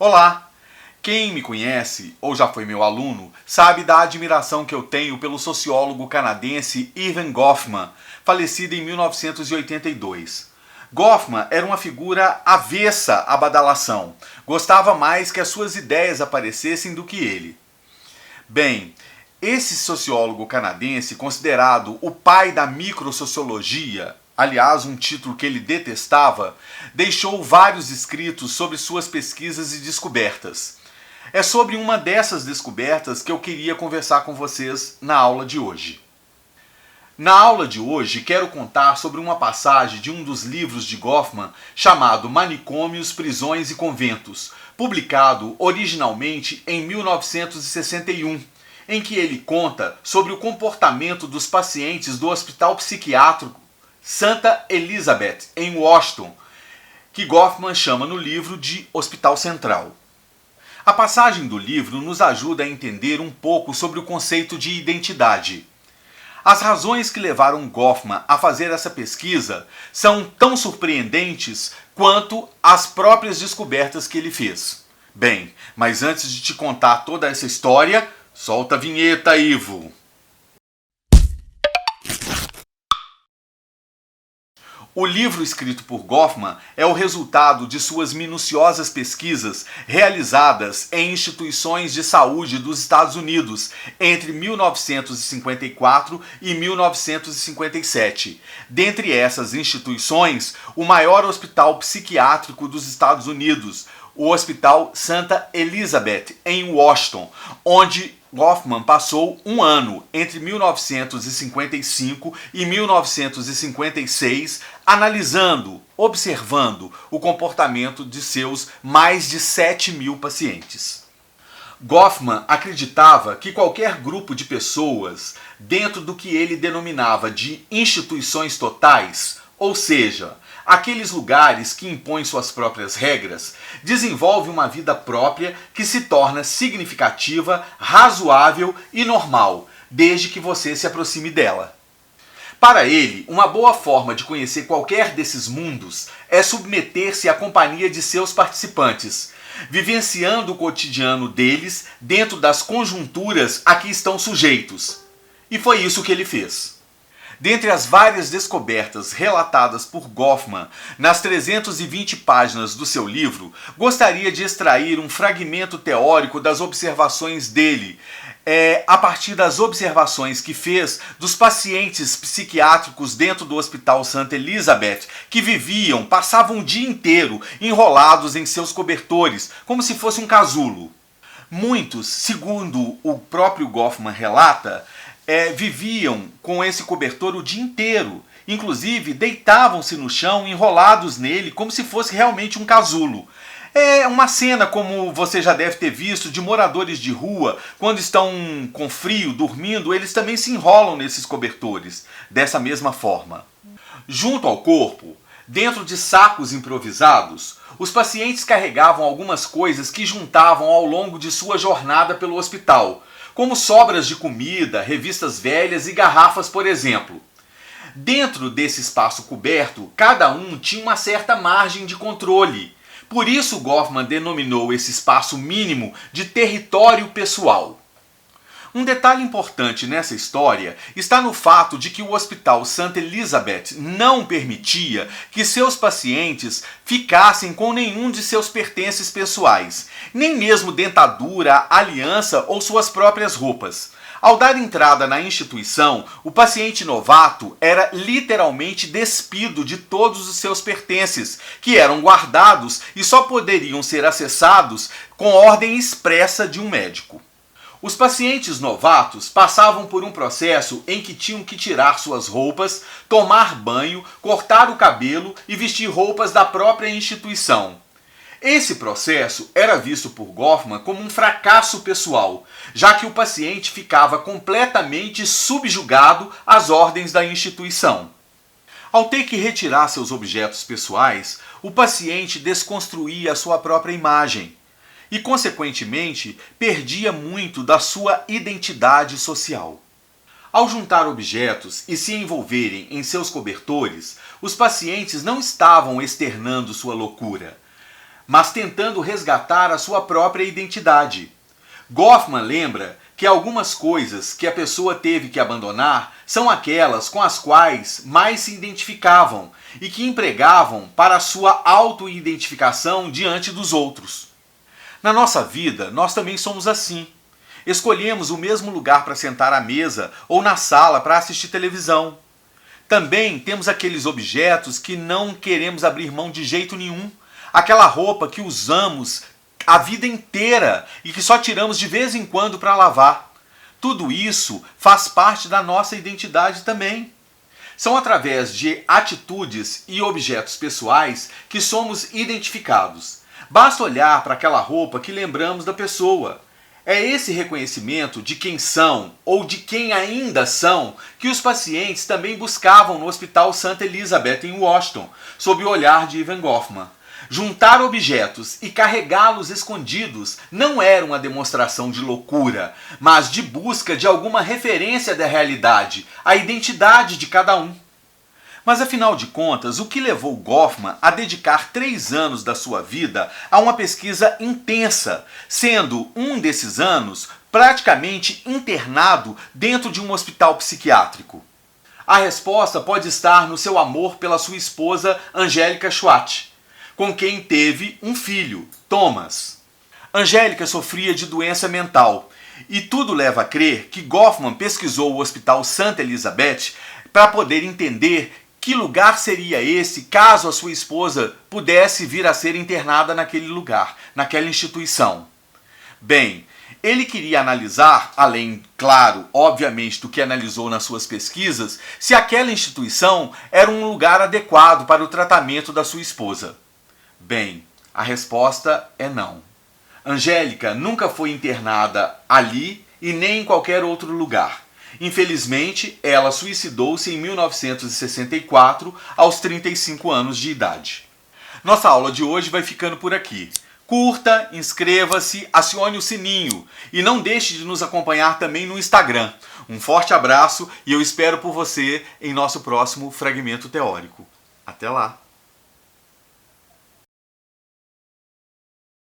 Olá! Quem me conhece ou já foi meu aluno sabe da admiração que eu tenho pelo sociólogo canadense Erving Goffman, falecido em 1982. Goffman era uma figura avessa à badalação, gostava mais que as suas ideias aparecessem do que ele. Bem, esse sociólogo canadense, considerado o pai da microsociologia, aliás, um título que ele detestava, deixou vários escritos sobre suas pesquisas e descobertas. É sobre uma dessas descobertas que eu queria conversar com vocês na aula de hoje. Na aula de hoje, quero contar sobre uma passagem de um dos livros de Goffman chamado Manicômios, Prisões e Conventos, publicado originalmente em 1961, em que ele conta sobre o comportamento dos pacientes do Hospital Psiquiátrico Santa Elizabeth, em Washington, que Goffman chama no livro de Hospital Central. A passagem do livro nos ajuda a entender um pouco sobre o conceito de identidade. As razões que levaram Goffman a fazer essa pesquisa são tão surpreendentes quanto as próprias descobertas que ele fez. Bem, mas antes de te contar toda essa história, solta a vinheta, Ivo! O livro escrito por Goffman é o resultado de suas minuciosas pesquisas realizadas em instituições de saúde dos Estados Unidos entre 1954 e 1957. Dentre essas instituições, o maior hospital psiquiátrico dos Estados Unidos, o Hospital Santa Elizabeth, em Washington, onde Goffman passou um ano entre 1955 e 1956 analisando, observando o comportamento de seus mais de 7.000 pacientes. Goffman acreditava que qualquer grupo de pessoas dentro do que ele denominava de instituições totais, ou seja, aqueles lugares que impõem suas próprias regras, desenvolve uma vida própria que se torna significativa, razoável e normal, desde que você se aproxime dela. Para ele, uma boa forma de conhecer qualquer desses mundos é submeter-se à companhia de seus participantes, vivenciando o cotidiano deles dentro das conjunturas a que estão sujeitos. E foi isso que ele fez. Dentre as várias descobertas relatadas por Goffman nas 320 páginas do seu livro, gostaria de extrair um fragmento teórico das observações dele, a partir das observações que fez dos pacientes psiquiátricos dentro do Hospital Santa Elizabeth, que passavam o dia inteiro enrolados em seus cobertores, como se fosse um casulo. Muitos, segundo o próprio Goffman relata, viviam com esse cobertor o dia inteiro. Inclusive, deitavam-se no chão, enrolados nele, como se fosse realmente um casulo. É uma cena, como você já deve ter visto, de moradores de rua, quando estão com frio, dormindo, eles também se enrolam nesses cobertores, dessa mesma forma. Junto ao corpo, dentro de sacos improvisados, os pacientes carregavam algumas coisas que juntavam ao longo de sua jornada pelo hospital, como sobras de comida, revistas velhas e garrafas, por exemplo. Dentro desse espaço coberto, cada um tinha uma certa margem de controle. Por isso Goffman denominou esse espaço mínimo de território pessoal. Um detalhe importante nessa história está no fato de que o Hospital Santa Elizabeth não permitia que seus pacientes ficassem com nenhum de seus pertences pessoais, nem mesmo dentadura, aliança ou suas próprias roupas. Ao dar entrada na instituição, o paciente novato era literalmente despido de todos os seus pertences, que eram guardados e só poderiam ser acessados com ordem expressa de um médico. Os pacientes novatos passavam por um processo em que tinham que tirar suas roupas, tomar banho, cortar o cabelo e vestir roupas da própria instituição. Esse processo era visto por Goffman como um fracasso pessoal, já que o paciente ficava completamente subjugado às ordens da instituição. Ao ter que retirar seus objetos pessoais, o paciente desconstruía a sua própria imagem e, consequentemente, perdia muito da sua identidade social. Ao juntar objetos e se envolverem em seus cobertores, os pacientes não estavam externando sua loucura, mas tentando resgatar a sua própria identidade. Goffman lembra que algumas coisas que a pessoa teve que abandonar são aquelas com as quais mais se identificavam e que empregavam para a sua auto-identificação diante dos outros. Na nossa vida, nós também somos assim. Escolhemos o mesmo lugar para sentar à mesa ou na sala para assistir televisão. Também temos aqueles objetos que não queremos abrir mão de jeito nenhum. Aquela roupa que usamos a vida inteira e que só tiramos de vez em quando para lavar. Tudo isso faz parte da nossa identidade também. São através de atitudes e objetos pessoais que somos identificados. Basta olhar para aquela roupa que lembramos da pessoa. É esse reconhecimento de quem são ou de quem ainda são que os pacientes também buscavam no Hospital Santa Elizabeth em Washington, sob o olhar de Ivan Goffman. Juntar objetos e carregá-los escondidos não era uma demonstração de loucura, mas de busca de alguma referência da realidade, a identidade de cada um. Mas afinal de contas, o que levou Goffman a dedicar 3 anos da sua vida a uma pesquisa intensa, sendo um desses anos praticamente internado dentro de um hospital psiquiátrico? A resposta pode estar no seu amor pela sua esposa Angélica Schwartz, com quem teve um filho, Thomas. Angélica sofria de doença mental e tudo leva a crer que Goffman pesquisou o Hospital Santa Elizabeth para poder entender que lugar seria esse caso a sua esposa pudesse vir a ser internada naquele lugar, naquela instituição. Bem, ele queria analisar, além, claro, obviamente, do que analisou nas suas pesquisas, se aquela instituição era um lugar adequado para o tratamento da sua esposa. Bem, a resposta é não. Angélica nunca foi internada ali e nem em qualquer outro lugar. Infelizmente, ela suicidou-se em 1964, aos 35 anos de idade. Nossa aula de hoje vai ficando por aqui. Curta, inscreva-se, acione o sininho e não deixe de nos acompanhar também no Instagram. Um forte abraço e eu espero por você em nosso próximo fragmento teórico. Até lá!